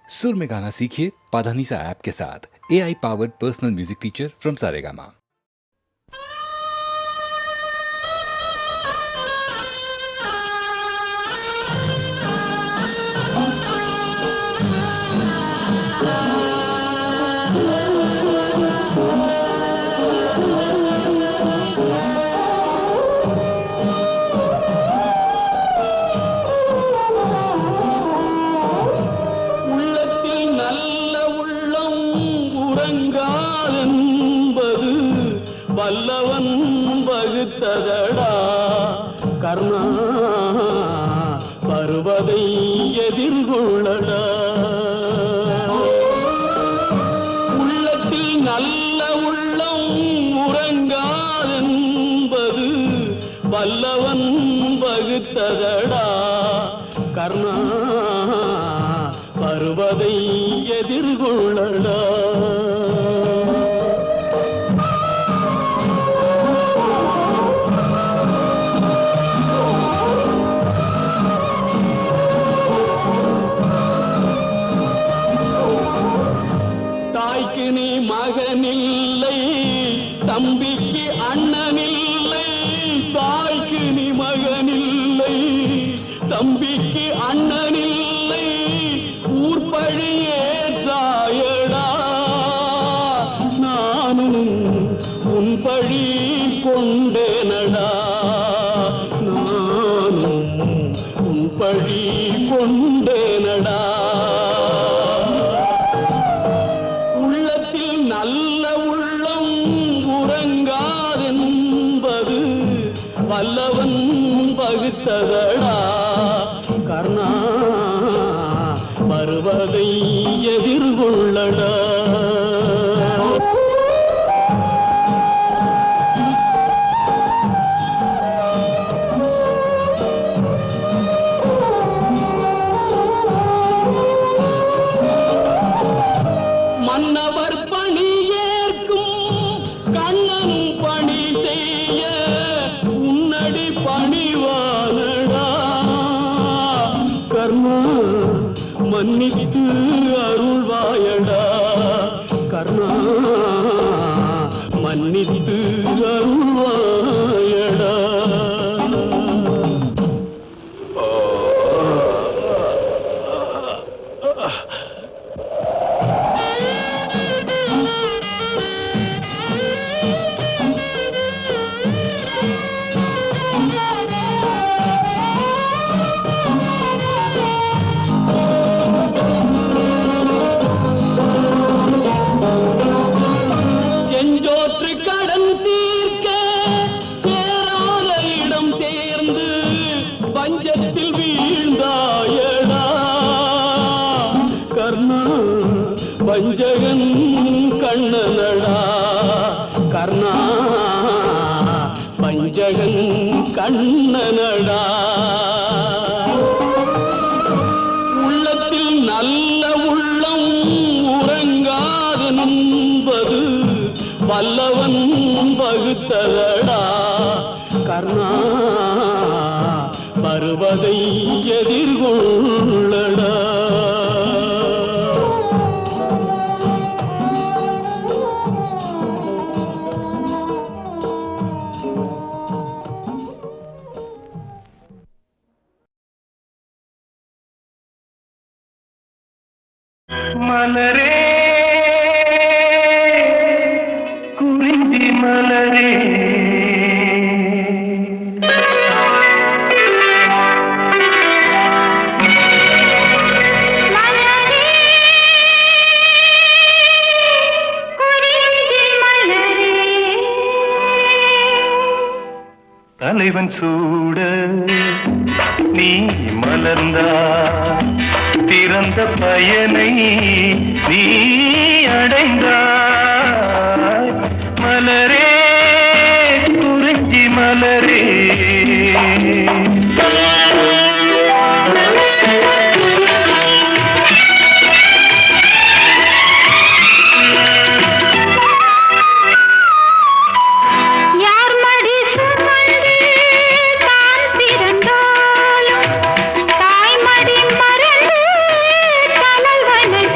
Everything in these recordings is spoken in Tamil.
सुर में गाना सीखिए पाधानीसा ऐप के साथ। AI powered personal music teacher from Saregama. வல்லவன் வகுத்ததடா கர்ணா வருவதை எதிர்கொள்ளடா. உள்ளத்தில் நல்ல உள்ளம் உறங்காதென்பது வல்லவன் வகுத்ததடா கர்ணா வருவதை எதிர்கொள்ளடா. மகனில்லை தம்பிக்கு அண்ணனில்லை, தாய்க்கு நீ மகனில்லை தம்பிக்கு அண்ணனில்லை, ஊர்பழியே தாயடா நானும் உன் பழி கொண்டேனடா, நானும் உன் பழி கொண்டேனடா. நல்ல உள்ளம் உறங்காதென்பது வல்லவன் வகுத்ததடா கர்ணா வருவதை எதிர்கொள்ளடா. மன்னவர் பணி ஏற்கும் கண்ணன் பணி செய்ய உன்னடி பணிவானடா கர்ணா மன்னித்து அருள்வாயடா கர்ணா மன்னித்து அருள்வாயடா. செஞ்சோற்று கடன் தீர்க்க சேராத இடம் சேர்ந்து பஞ்சத்தில் வீழ்ந்தாயடா கர்ணா பஞ்சகன் கண்ணனடா கர்ணா பஞ்சகன் கண்ணனடா. உள்ளத்தில் நல்ல உள்ளம் உறங்காதென்பது வல்லவன் வகுத்ததடா கர்ணா வருவதை எதிர்கொள்ளடா. மலரே குறிஞ்சி மலரே தலைவன் சூட நீ மலர்ந்தா திறந்த பயனை நீ அடைந்தாய் மலரே குறிஞ்சி மலரே. தாய்மடி மறந்து தலைவனை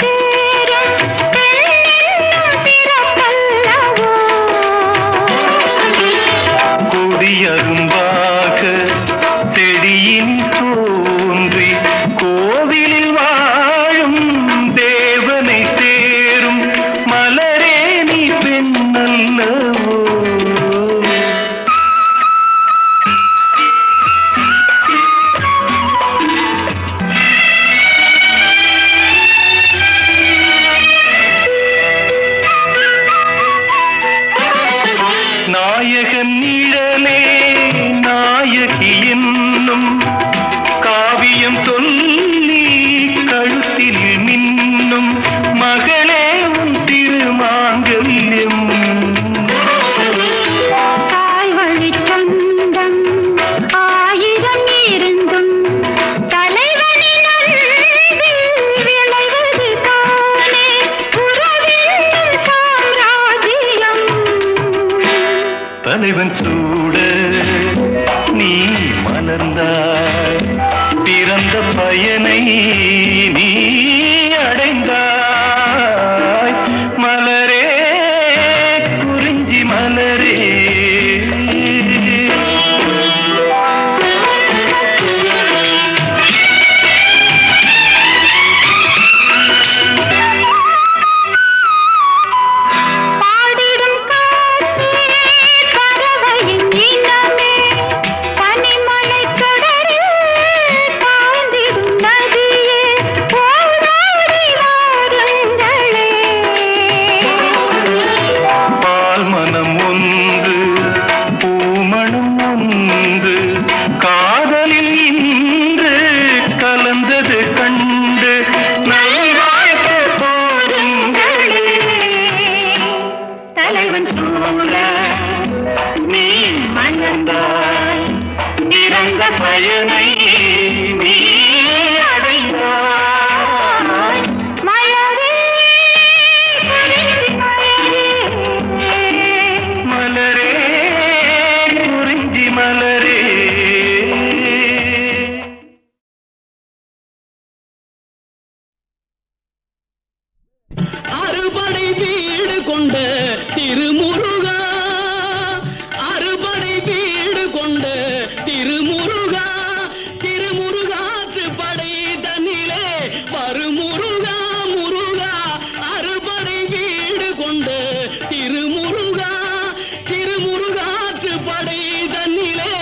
கொண்ட திருமுருகா, அறுபடை வீடு கொண்ட திருமுருகா, திருமுருகாற்று படை தன்னிலே வருமுருகா முருகா, அறுபடை வீடு கொண்ட திருமுருகா, திருமுருகாற்று படை தன்னிலே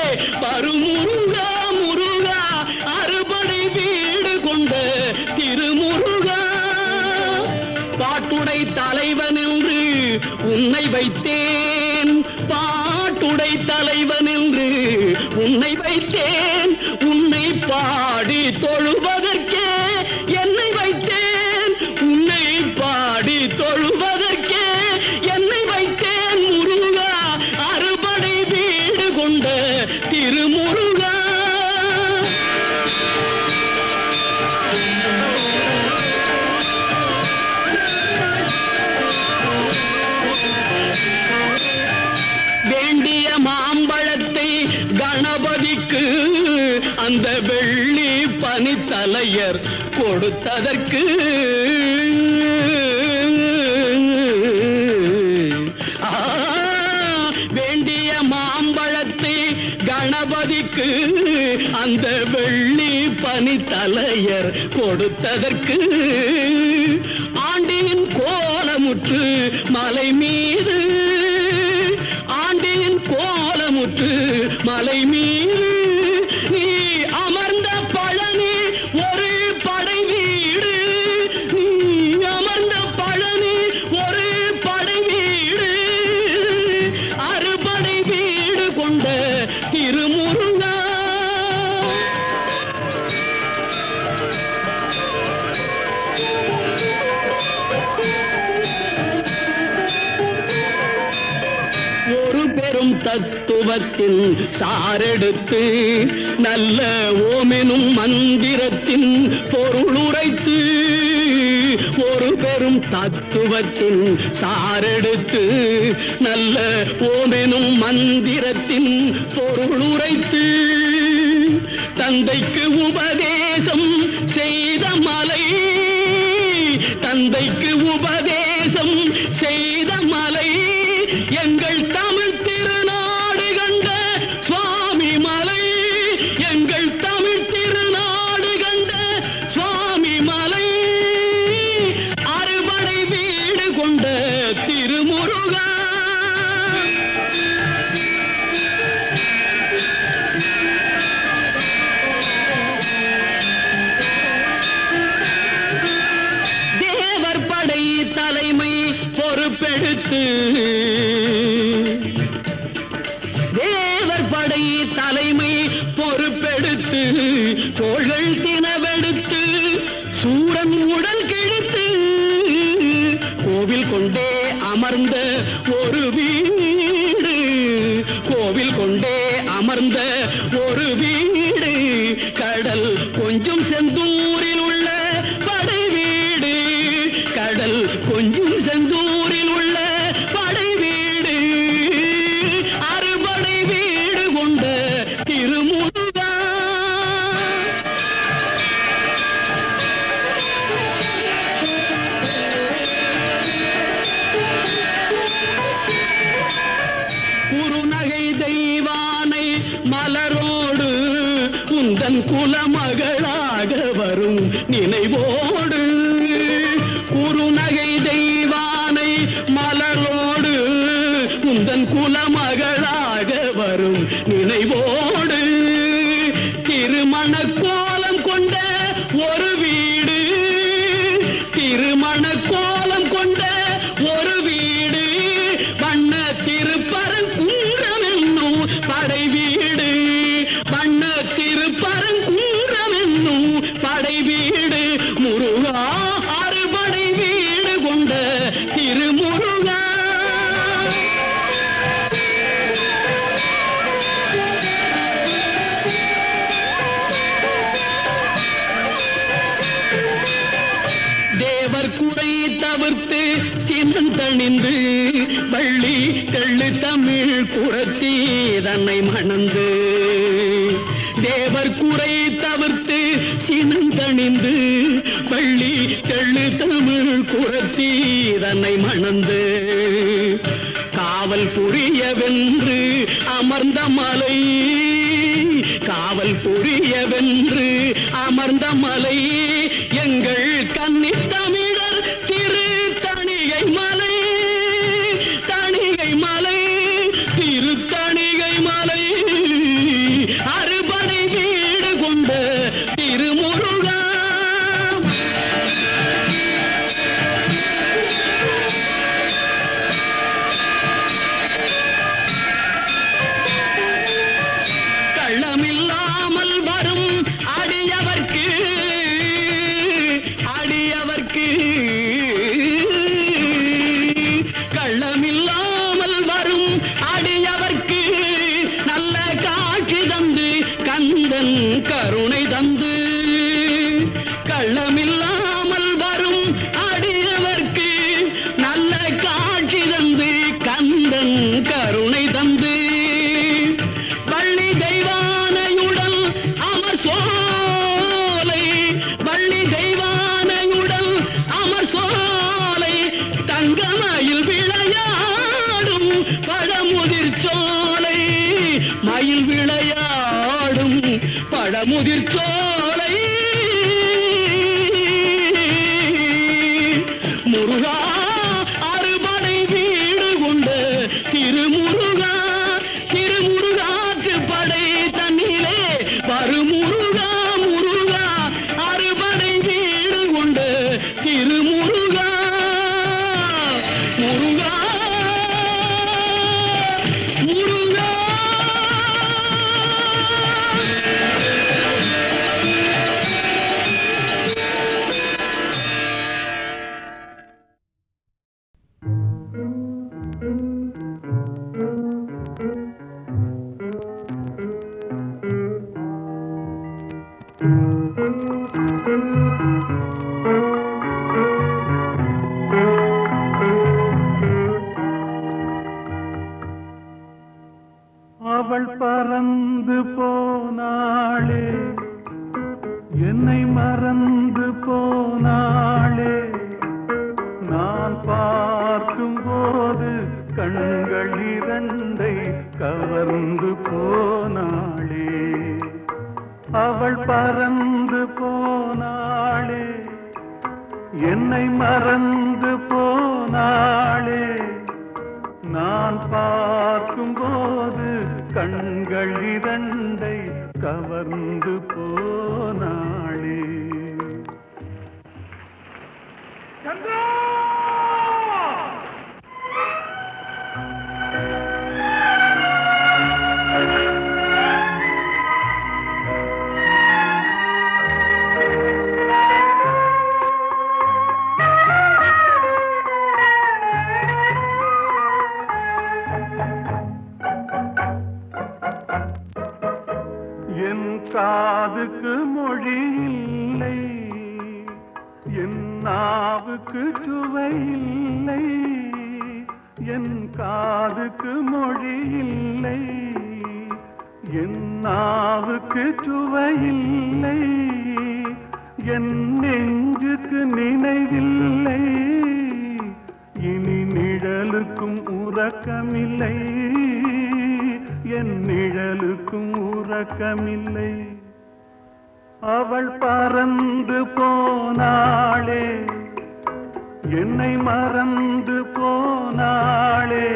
வருமுருகா முருகா, அறுபடை வீடு கொண்ட திருமுருகா. பாட்டுடை தலைவன் என்று உன்னை வைத்தேன், பாட்டுடை தலைவன் என்று உன்னை வைத்தேன், உன்னை பாடி தொழுவதற்கே என்னை வைத்தேன், உன்னை பாடி தொழுவதற்கே என்னை வைத்தேன் முருகா, அறுபடை வீடு கொண்ட திருமுருகா. வேண்டிய மாம்பழத்தை கணபதிக்கு அந்த வெள்ளி பனித்தலையர் கொடுத்ததற்கு, வேண்டிய மாம்பழத்தை கணபதிக்கு அந்த வெள்ளி பனித்தலையர் கொடுத்ததற்கு, ஆண்டியின் கோலமுற்று மலை மீது, ஆண்டியின் கோலமுற்று மலை மீது நீ அமர்ந்த பழனி ஒரு படை வீடு, நீ அமர்ந்த பழனி ஒரு படை வீடு, அறுபடை வீடு கொண்ட திருமுருகா. ஒரு பெரும் தத்துவத்தின் சாரெடுத்து நல்ல ஓமெனும் மந்திரத்தின் பொருளுரைத்து, ஒரு பெரும் தத்துவத்தின் சாரெடுத்து நல்ல ஓமெனும் மந்திரத்தின் பொருளுரைத்து, தந்தைக்கு உபதேசம் செய்த மலை, தந்தைக்கு உபதேசம் செய்த மலை, எங்கள் தமிழ் திருநாடு கண்ட சுவாமி மலை, எங்கள் தமிழ் திருநாடு கண்ட சுவாமி மலை, அறுபடை வீடு கொண்ட திருமுருகா. தேவர் படை தலைமை பொறுப்பெடுத்து, தேவர் படை தலைமை பொறுப்பெடுத்து, தோள்கள் தினவெடுத்து சூரன் உடல் கிழித்து, கோவில் கொண்டே அமர்ந்த ஒரு வீடு, கோவில் கொண்டே அமர்ந்த ஒரு வீடு, கடல் கொஞ்சம் செந்தூரில் உள்ள படை வீடு, கடல் கொஞ்சம் செந்தூரில் உள்ள படை வீடு, அறுபடை வீடு கொண்ட திருமுருகா. குறுநகை தெய்வானை மலரோடு உந்தன் குலமகளாக வரும் நினைவோடு, குறுநகை தெய்வானை மலரோடு உந்தன் குலமகளாக வரும் நினைவோடு, திருமண கோலம் கொண்ட ஒரு வீடு, திருமண கோலம் கொண்ட ஒரு வீடு, வண்ண திருப்பரங்குன்றம் என்னும் படை வீடு, வண்ண திருப்பரங்குன்றம் என்னும் படை வீடு, முருகா அறுபடை வீடு கொண்ட திருமுருகா. தேவர் குறை தவிர்த்து சினந்தணிந்து, வள்ளி தெள்ளு தமிழ் குரத்தி தன்னை மணந்து, தேவர் குறை தவிர்த்து சினந்தணிந்து, வள்ளி தெள்ளு தமிழ் குரத்தி தன்னை மணந்து காவல் புரியவென்று அமர்ந்த மலை காவல் புரியவென்று அமர்ந்த மலை எங்கள் கன்னித் தமிழர் திரு தணிகை மலை தணிகை மலை திரு தணிகை மலை அறுபடை வீடு கொண்ட திருமுருகா கள்ளமில்லாமல் வரும் அடியவர்க்கு அடியவர்க்கு கள்ளமில்லாமல் வரும் அடியவர்க்கு நல்ல காட்சி தந்து கந்தன் கருணை தந்து கள்ளமில்லாமல் வரும் அடியவர்க்கு நல்ல காட்சி தந்து கந்தன் கருணை தந்து வள்ளி தெய்வானையுடன் அமர் சோலை வள்ளி தெய்வானையுடன் அமர் சோலை தங்கமயில் விளையாடும் பழமுதிர் சோலை மயில் விளையாடும் பழமுதிர் சோலை முருகா அறுபடை வீடு கொண்ட திருமுருகா திருமுருகாற்று படை தன்னிலே பருமுருகா முருகா அறுபடை வீடு கொண்ட திருமுருகா முருகா முருகா அவள் பறந்து போனாளே என்னை மறந்து போனாளே நான் பார்க்கும் போது கண்கள் இரண்டை கவர்ந்து போனாளே அவள் பறந்து போனாளே என்னை மறந்து போனாளே நான் பார்க்கும் போது கண்கள் இரண்டை கவர்ந்து போனாளே சந்திரா காதுக்கு மொழி இல்லை என் நாவுக்கு சுவை இல்லை என் காதுக்கு மொழி இல்லை என் நாவுக்கு சுவை இல்லை என் நெஞ்சுக்கு நினைவில்லை இனி நிழலுக்கும் உறக்கமில்லை என் நிழலுக்கும் உறக்கமில்லை அவள் பறந்து போனாளே என்னை மறந்து போனாளே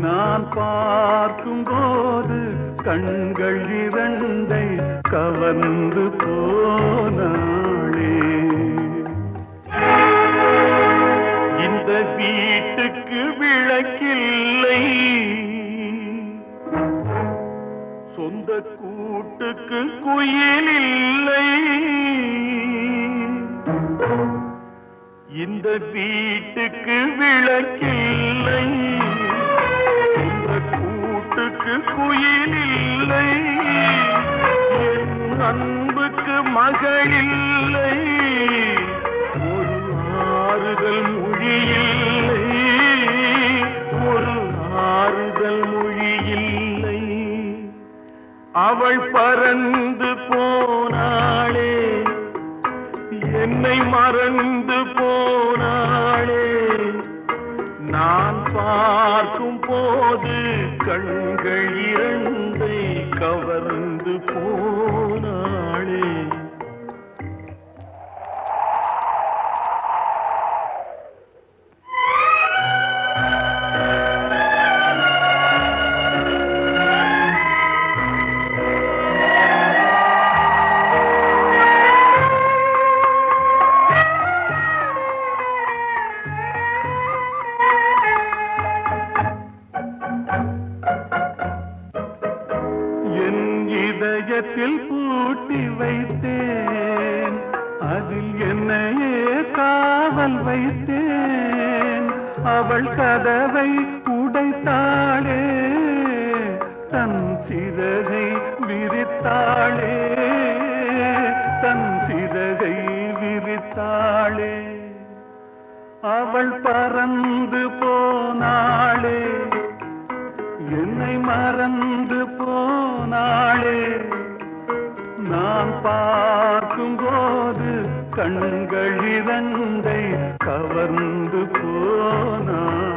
நான் பார்க்கும் போது கண்கள் இரண்டை கவர்ந்து போனாளே இந்த வீட்டுக்கு விளக்கில்லை சொந்த கூட்டுக்கு குயில் இல்லை இந்த வீட்டுக்கு விளக்கில்லை சொந்த கூட்டுக்கு குயில் இல்லை என் அன்புக்கு மகள் இல்லை ஒரு ஆறுதல் மொழி இல்லை ஒரு ஆறுதல் மொழி இல்லை அவள் பறந்து போனாளே என்னை மறந்து பறந்து போனாளே நான் பார்க்கும் போது கண்கள் இரண்டை கவர்ந்து போனாளே. இதயத்தில் பூட்டி வைத்தேன் அதில் என்னையே காவல் வைத்தேன். அவள் கதவை உடைத்தாளே தன் சிறகை விரித்தாளே தன் சிறகை விரித்தாளே. அவள் பறந்து போனாளே என்னை மறந்து போனாளே. நான் பார்க்கும் போது கண்கள் இரண்டை கவர்ந்து போனாளே.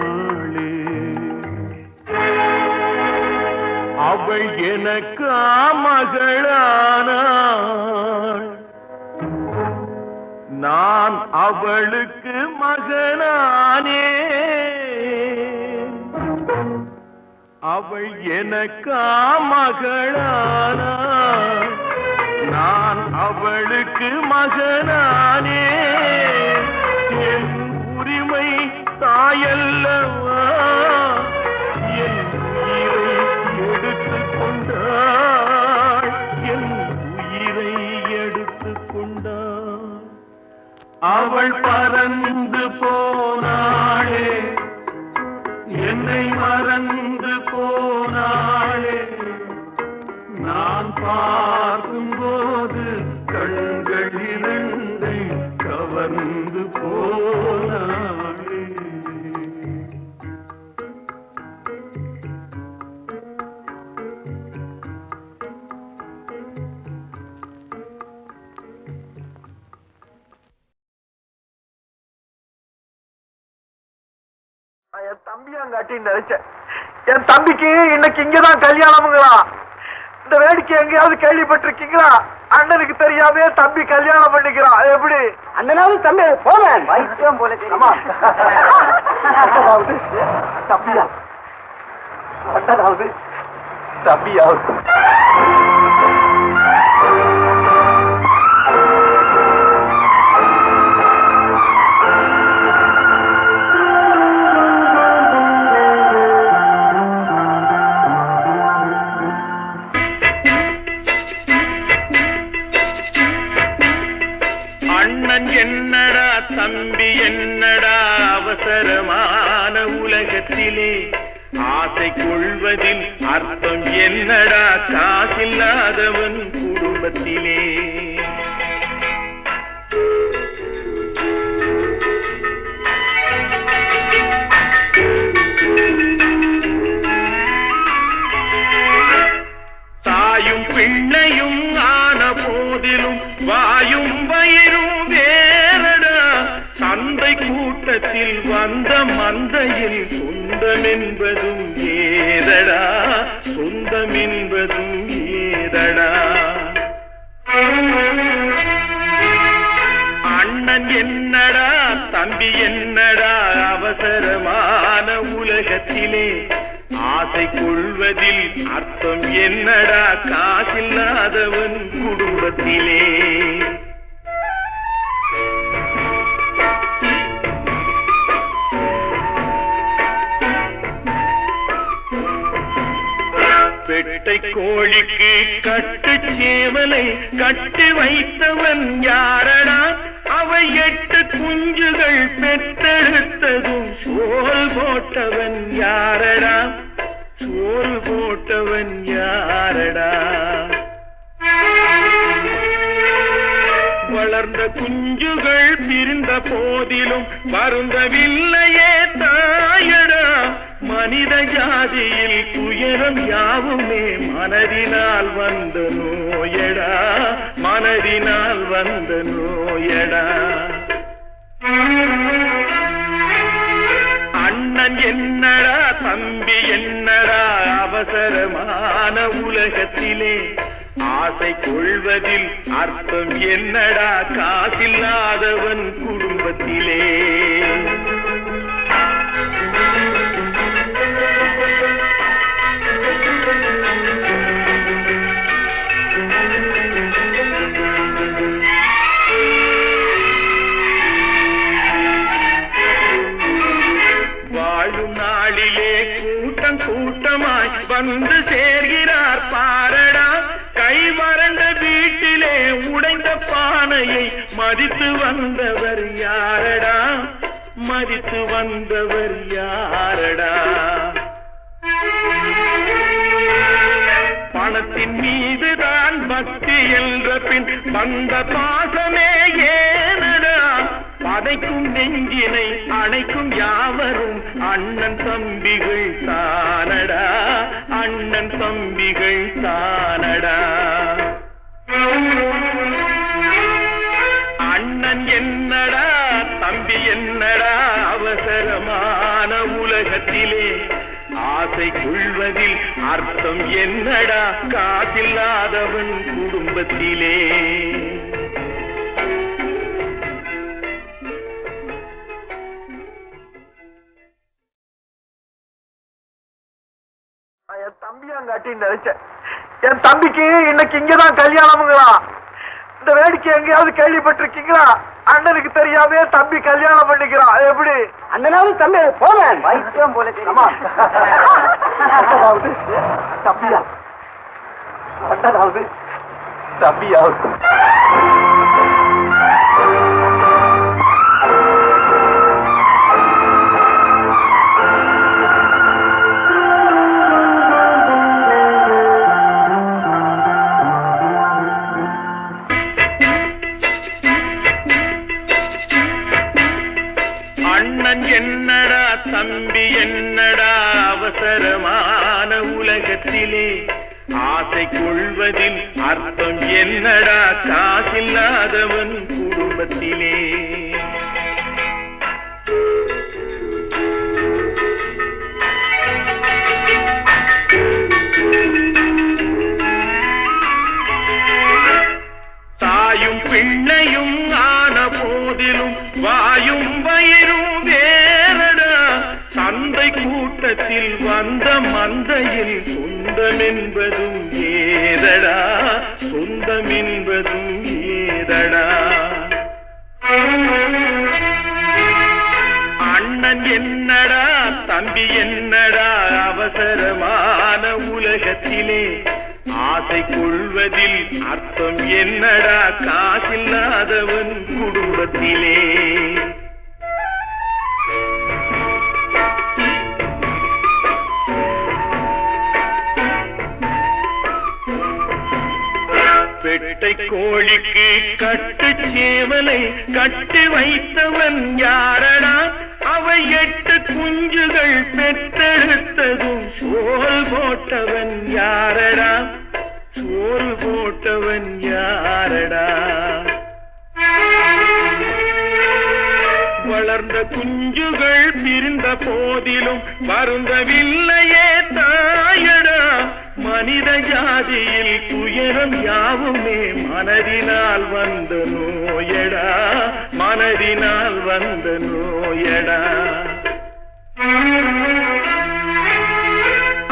அவள் எனக்கு மகளானாள் நான் அவளுக்கு மகனானே. அவள் எனக்கு மகளானாள் நான் அவளுக்கு மகனானே. என் உரிமை தாயல்லவா என் உயிரை எடுத்துக் கொண்டாள் என் உயிரை எடுத்துக் கொண்டாள். அவள் பறந்து போனாளே என்னை மறந்து போனாளே. நான் பார்க்கும் போது கண்கள் இரண்டை கவர்ந்து போனாளே. என் தம்பியாங்காட்டின்னு நினைச்சேன். என் தம்பிக்கு இன்னைக்கு இங்கதான் கல்யாணம்ங்களா? இந்த வேடிக்கை எங்கேயாவது கேள்விப்பட்டிருக்கீங்களா? அண்ணனுக்கு தெரியாமே தம்பி கல்யாணம் பண்ணிக்கிறான். எப்படி அண்ணனாவது தம்பி போவேன் வைத்தியம் போல தம்பியா அண்ணனாவது தம்பியாவது. என்னடா தம்பி என்னடா அவசரமான உலகத்திலே ஆசை கொள்வதில் அர்த்தம் என்னடா காசில்லாதவன் குடும்பத்திலே. தாயும் பிள்ளையும் ஆன போதிலும் வாயும் வயிறும் வேறடா. சந்தை கூட்டத்தில் வந்த மந்தையில் சொந்தம் என்பதும் ஏதடா சொந்தம் என்பதும் ஏதடா. அண்ணன் என்னடா தம்பி என்னடா அவசரமான உலகத்திலே ஆசை கொள்வதில் அர்த்தம் என்னடா காசில்லாதவன் குடும்பத்திலே. பெட்டை கோழிக்கு கட்டு சேவலை கட்டி வைத்தவன் யாரடா? அவை 8 குஞ்சுகள் பெற்றெடுத்ததும் சோல் போட்டவன் யாரடா? சோறு போட்டவன் யாரடா? வளர்ந்த குஞ்சுகள் பிரிந்த போதிலும் வருந்தவில்லையே தாயடா. மனித ஜாதியில் துயரம் யாவுமே மனதினால் வந்த நோயடா மனதினால் வந்த நோயடா. உலகத்திலே ஆசை கொள்வதில் அர்த்தம் என்னடா காசில்லாதவன் குடும்பத்திலே வாழும் நாளிலே கூட்டம் கூட்டமாய் வந்து சேர்கிறார் பாரடா கை வறண்ட வீட்டிலே உடைந்த பானையை மதித்து வந்தவர் யாரடா மதித்து வந்தவர் யாரடா பணத்தின் மீதுதான் பக்தி என்ற பின் வந்த பாசமே ஏனடா பதைக்கும் நெஞ்சினை அணைக்கும் யாவரும் அண்ணன் தம்பிகள் தானடா அண்ணன் தம்பிகள் தானடா அண்ணன் என்னடா தம்பி என்னடா அவசரமான உலகத்திலே ஆசை கொள்வதில் அர்த்தம் என்னடா காசில்லாதவன் குடும்பத்திலே என் தம்பியாங்காட்டின்னு நினைச்சேன் என் தம்பிக்கு இன்னைக்கு இங்கதான் கல்யாணமுங்களா இந்த வேடிக்கை எங்கேயாவது கேள்விப்பட்டிருக்கீங்களா அண்ணனுக்கு தெரியாம தம்பி கல்யாணம் பண்ணிக்கிறான் எப்படி அண்ணனாவது தம்பி போவேன் வைத்தியம் போல அண்ணனாவது தம்பியா அண்ணனாவது தம்பியாவது அண்ணன் என்னடா தம்பி என்னடா அவசரமான உலகத்திலே ஆசை கொள்வதில் அர்த்தம் என்னடா காசில்லாதவன் குடும்பத்திலே தாயும் பிள்ளையும் ஆன போதிலும் வாயும் வயிறும் வேறடா சந்தை கூட்டத்தில் வந்த மந்தையில் சொந்தம் என்பதும் ஏதடா சொந்தம் என்பதும் ஏதடா அண்ணன் என்னடா தம்பி என்னடா அவசரமான உலகத்திலே ஆசை கொள்வதில் அர்த்தம் என்னடா காசில்லாதவன் குடும்பத்திலே பெட்டை கோழிக்கு கட்டு சேவலை கட்டி வைத்தவன் யாரடா அவை 8 குஞ்சுகள் பெற்றெடுத்ததும் சோல் போட்டவன் யாரடா சோறு போட்டவன் யாரடா வளர்ந்த குஞ்சுகள் பிரிந்த போதிலும் வருந்தவில்லையே தாயடா மனித ஜாதியில் துயரம் யாவுமே மனதினால் வந்த நோயடா மனதினால் வந்த நோயடா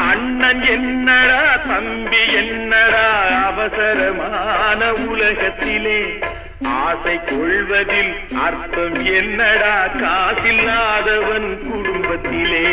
அண்ணன் என்னடா தம்பி என்னடா அவசரமான உலகத்திலே ஆசை கொள்வதில் அர்த்தம் என்னடா காசில்லாதவன் குடும்பத்திலே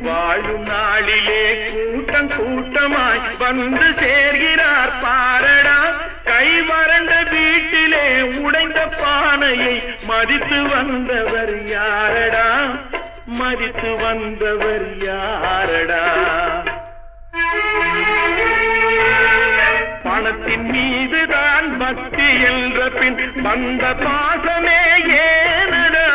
வாழும் நாளிலே கூட்டம் கூட்டமாய் வந்து சேர்கிறார் பாரடா கை வறண்ட வீட்டிலே உடைந்த பானையை மதித்து வந்தவர் யாரடா மதித்து வந்தவர் யாரடா பணத்தின் மீதுதான் பக்தி என்ற பின் வந்த பாசமே ஏனடா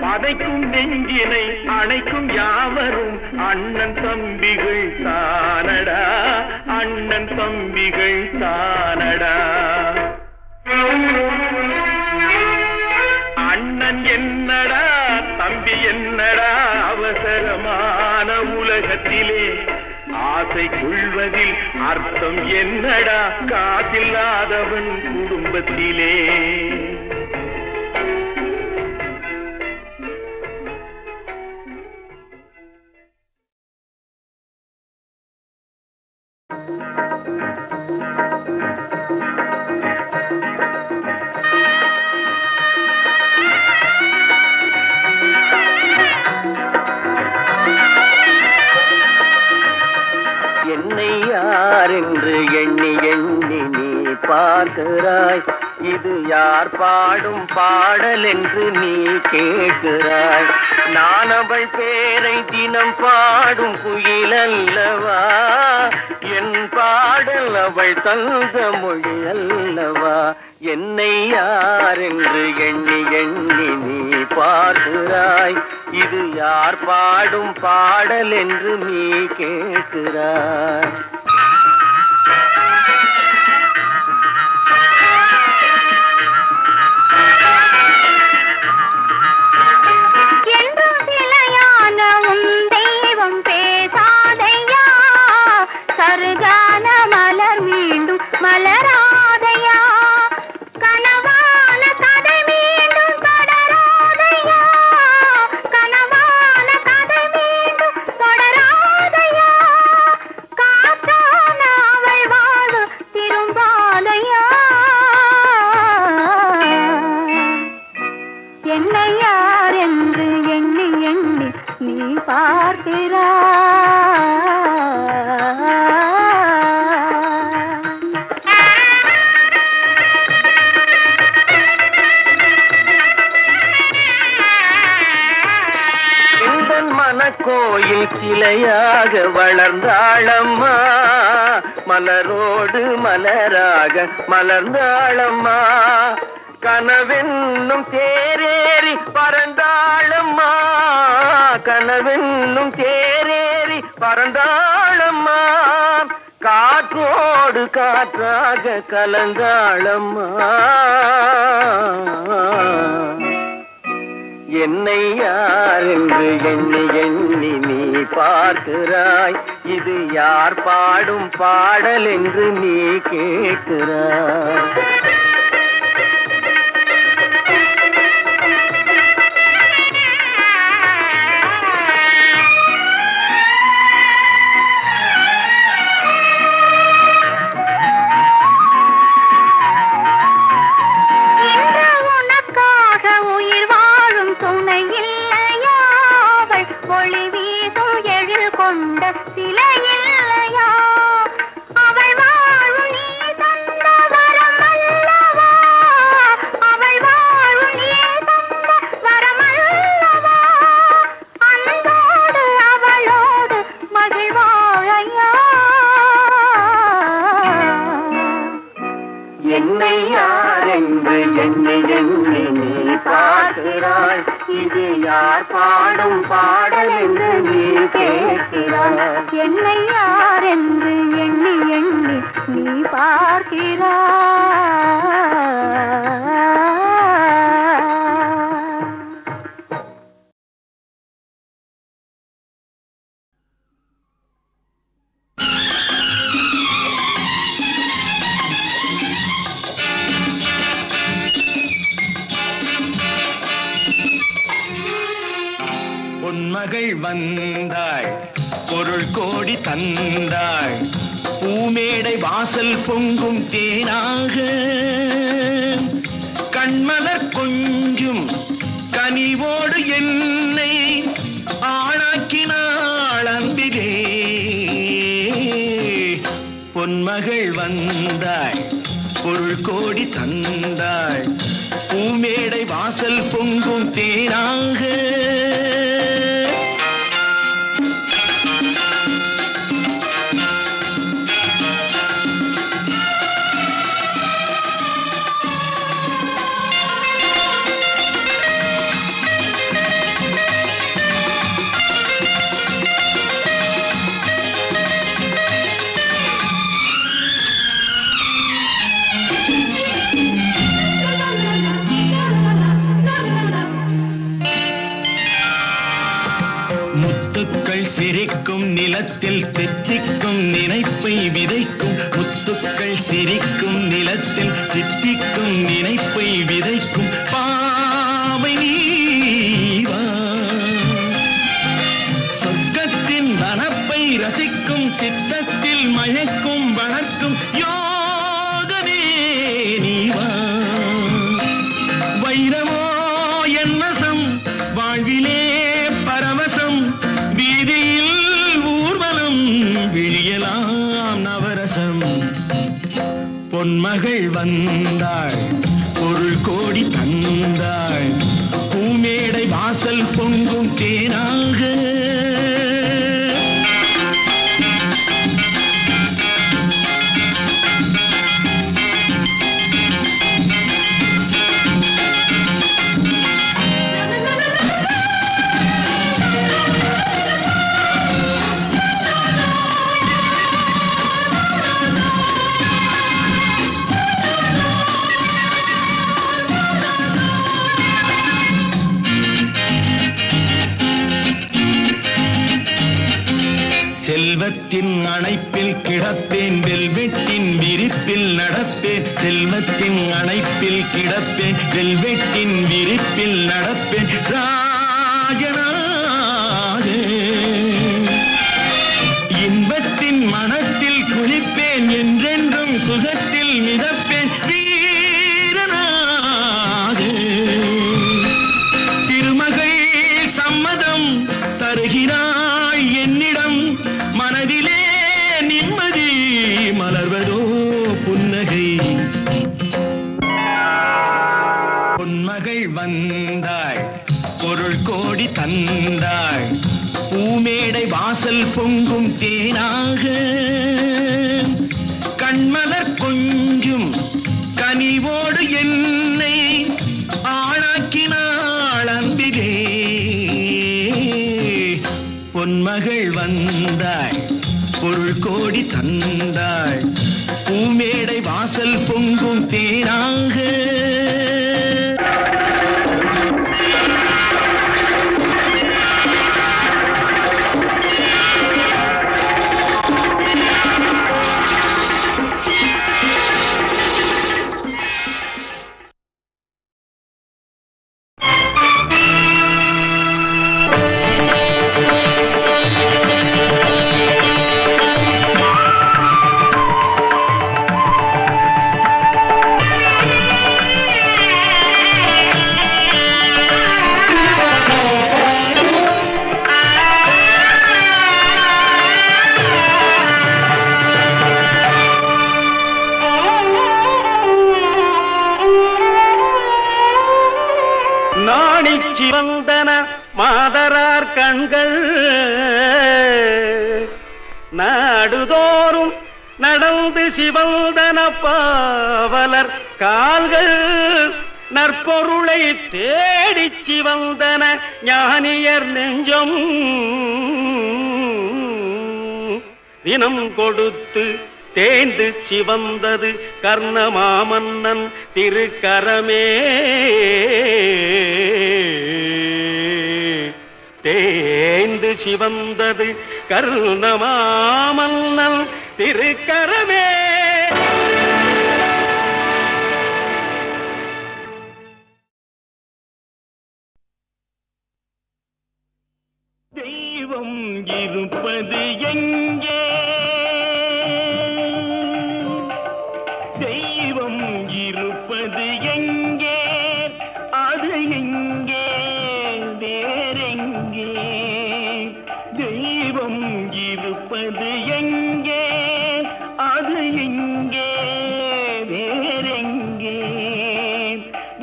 பதைக்கும் நெஞ்சினை அணைக்கும் யாவரும் அண்ணன் தம்பிகள் தானடா, அண்ணன் தம்பிகள் தானடா. அண்ணன் என்னடா தம்பி என்னடா அவசரமான உலகத்திலே ஆசை கொள்வதில் அர்த்தம் என்னடா காதில்லாதவன் குடும்பத்திலே. என்னை யார் என்று எண்ணி எண்ணி நீ பார்க்கிறாய், இது யார் பாடும் பாடல் என்று நீ கேட்கிறாய். நான் அவள் பேரை தினம் பாடும் குயில் அல்லவா, என் பாடல் அவள் தந்த மொழி அல்லவா. என்னை யார் என்று எண்ணி எண்ணி நீ பார்க்கிறாய், இது யார் பாடும் பாடல் என்று நீ கேட்கிறாய். கோயில் சிலையாக வளர்ந்தாளம்மா, மலரோடு மலராக மலர்ந்தாளம்மா. கனவென்னும் தேரேறி பறந்தாளம்மா, கனவென்னும் தேரேறி பறந்தாளம்மா. காற்றோடு காற்றாக கலந்தாளம்மா. என்னை யார் என்று எண்ணி எண்ணி நீ பார்க்கிறாய், இது யார் பாடும் பாடல் என்று நீ கேட்கிறாய். என்னை யார் என்று எண்ணி எண்ணி நீ பார்க்கிறாய், இது யார் பாடும் பாடல் என்று நீ கேட்கிறாய். என்னை யார் என்று எண்ணி எண்ணி நீ பார்க்கிறாய். பொன்மகள் வந்தாள், பொருள் கோடி தந்தாள், பூமேடை வாசல் பொங்கும் தேனாக. கண்மலர் கொஞ்சும் கனிவோடு என்னை ஆளாக்கினாள் அன்பிலே. பொன்மகள் வந்தாள், பொருள் கோடி தந்தாள், பூமேடை வாசல் பொங்கும் தேனாக. சிரிக்கும் நிலத்தில் தித்திக்கும் நினைப்பை விதைக்கும் முத்துக்கள் சிரிக்கும் நிலத்தில் தித்திக்கும் நினைப்பை விதைக்கும் பாவை நீவா சொர்க்கத்தின் வனப்பை ரசிக்கும் சித்தத்தில் மயக்கும் வளர்க்கும் யோகமே நீவா வைரமோ என் வசம் வாழ்விலே பரவசம் வீதியில் ஊர்வலம் விழியலாம் நவரசம் பொன்மகள் வந்தாள் பொருள் கோடி தந்தாள் பூமேடை வாசல் பொங்கும் தேனாக செல்வத்தின் அணைப்பில் கிடப்பேன் வெல்வெட்டின் விரிப்பில் நடப்பேன் செல்வத்தின் அணைப்பில் கிடப்பேன் வெல்வெட்டின் விரிப்பில் நடப்பேன் ராஜனாக இன்பத்தின் மனத்தில் குளிப்பேன் என்றென்றும் சுகத்தில் மிதப்பேன் வீரனாக திருமகள் சம்மதம் தருகிறாய் என்னிடம் மனதிலே நிம்மதி மலர்வதோ புன்னகை பொன்மகள் வந்தாள் பொருள் கோடி தந்தாள் பூமேடை வாசல் பொங்கும் தேனாக கண்மலர் கொஞ்சும் கனிவோடு என்னை ஆளாக்கினாள் அன்பிலே பொன்மகள் வந்தாள் பொருள் கோடி தந்தாள் பூமேடை வாசல் பொங்கும் தேனாக சிவந்தன மாதரார் கண்கள் நாடுதோறும் நடந்து சிவந்தன பாவலர் கால்கள் நற்பொருளை தேடிச் சிவந்தன ஞானியர் நெஞ்சம் தினம் கொடுத்து தேய்ந்து சிவந்தது கர்ணமாமன்னன் திருக்கரமே தேய்ந்து சிவந்தது கர்ணமாமன்னன் திருக்கரமே தெய்வம் இருப்பது எங்கே தெய்வம் இருப்பது எங்கே அது எங்கே வேறெங்கே தெய்வம் இருப்பது எங்கே அது எங்கே வேறெங்கே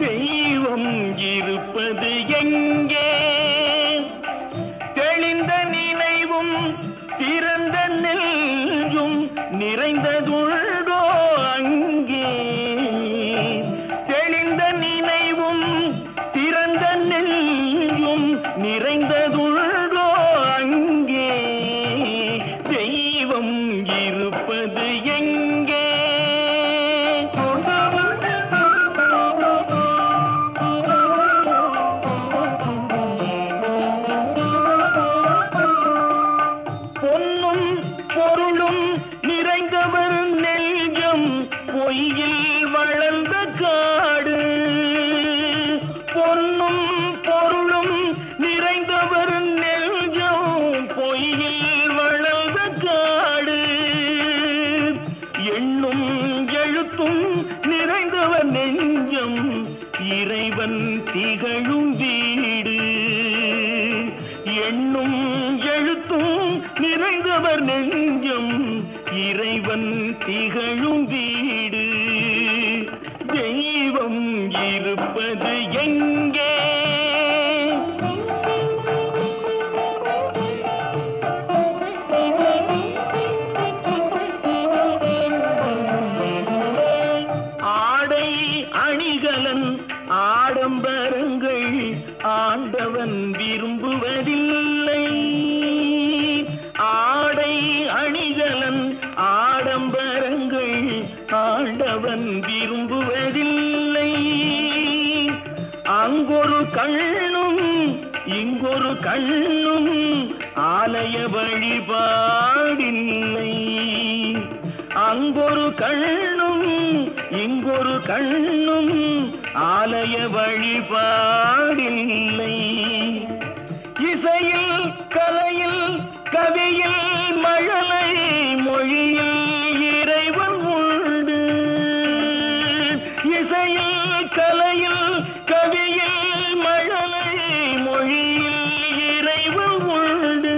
தெய்வம் இருப்பது எங்கே தெளிந்த நினைவும் திறந்த நெஞ்சும் நிறைந்ததுள்ளோ அங்கே தெளிந்த நினைவும் திறந்த நெஞ்சும் நிறைந்ததுள்ளோ அங்கே தெய்வம் இருப்பது எங்கே இறைவன் திகழும் வீடு எண்ணும் எழுத்தும் நிறைந்தவர் நெஞ்சம் இறைவன் திகழும் வீடு தெய்வம் இருப்பது எங்கே ஆடை அணிகலன் ஆடம்பரங்கள் ஆண்டவன் விரும்புவதில்லை ஆடை அணிகலன் ஆடம்பரங்கள் ஆண்டவன் விரும்புவதில்லை அங்கொரு கண்ணும் இங்கொரு கண்ணும் ஆலய வழிபாடில்லை அங்கொரு கண்ணும் இங்கொரு கண்ணும் ஆலய வழிபாடில்லை இசையில் கலையில் கவியில் மழலை மொழியில் இறைவன் உண்டு இசையில் கலையில் கவியில் மழலை மொழியில் இறைவன் உண்டு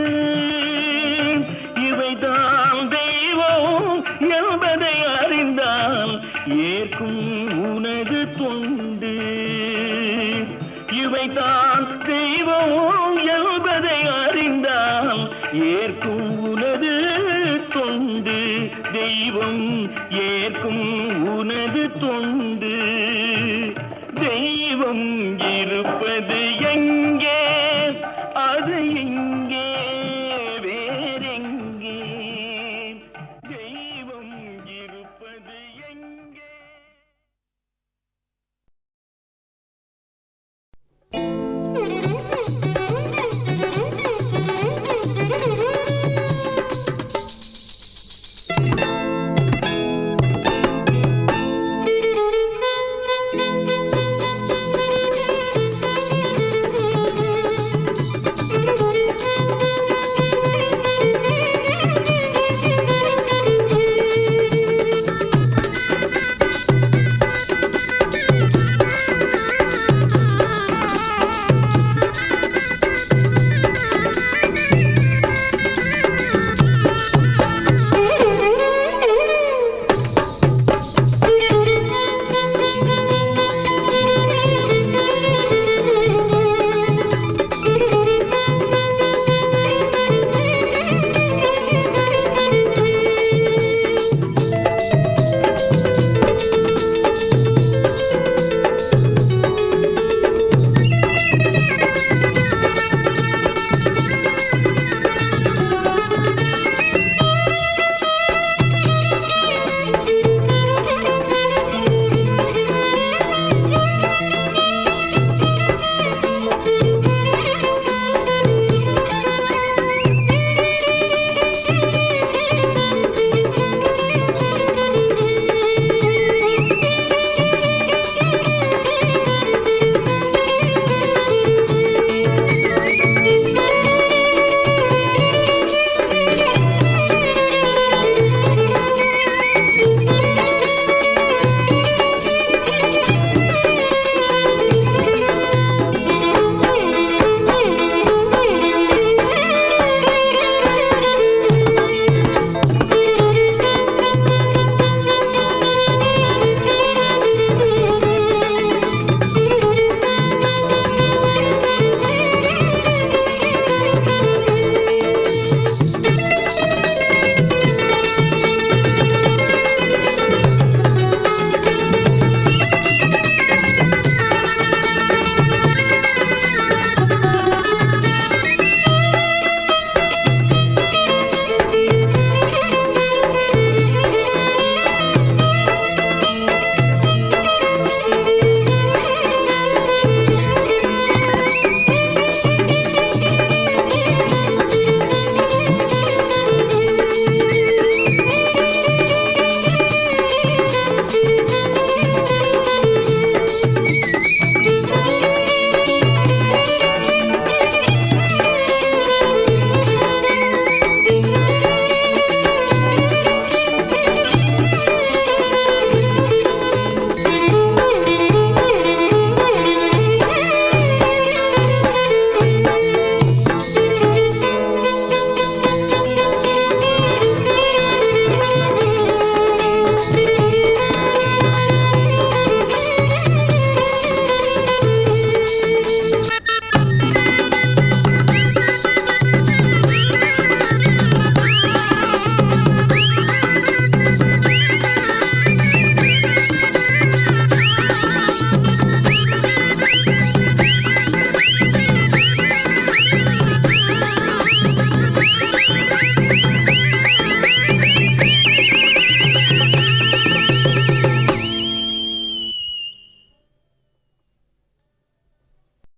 இவைதான் தெய்வம் என்பதை அறிந்தால் ஏற்கும் உனது தொண்டு இவைதான் தெய்வம் என்பதை அறிந்தால் ஏற்கும் உனது தொண்டு தெய்வம் ஏற்கும் உனது தொண்டு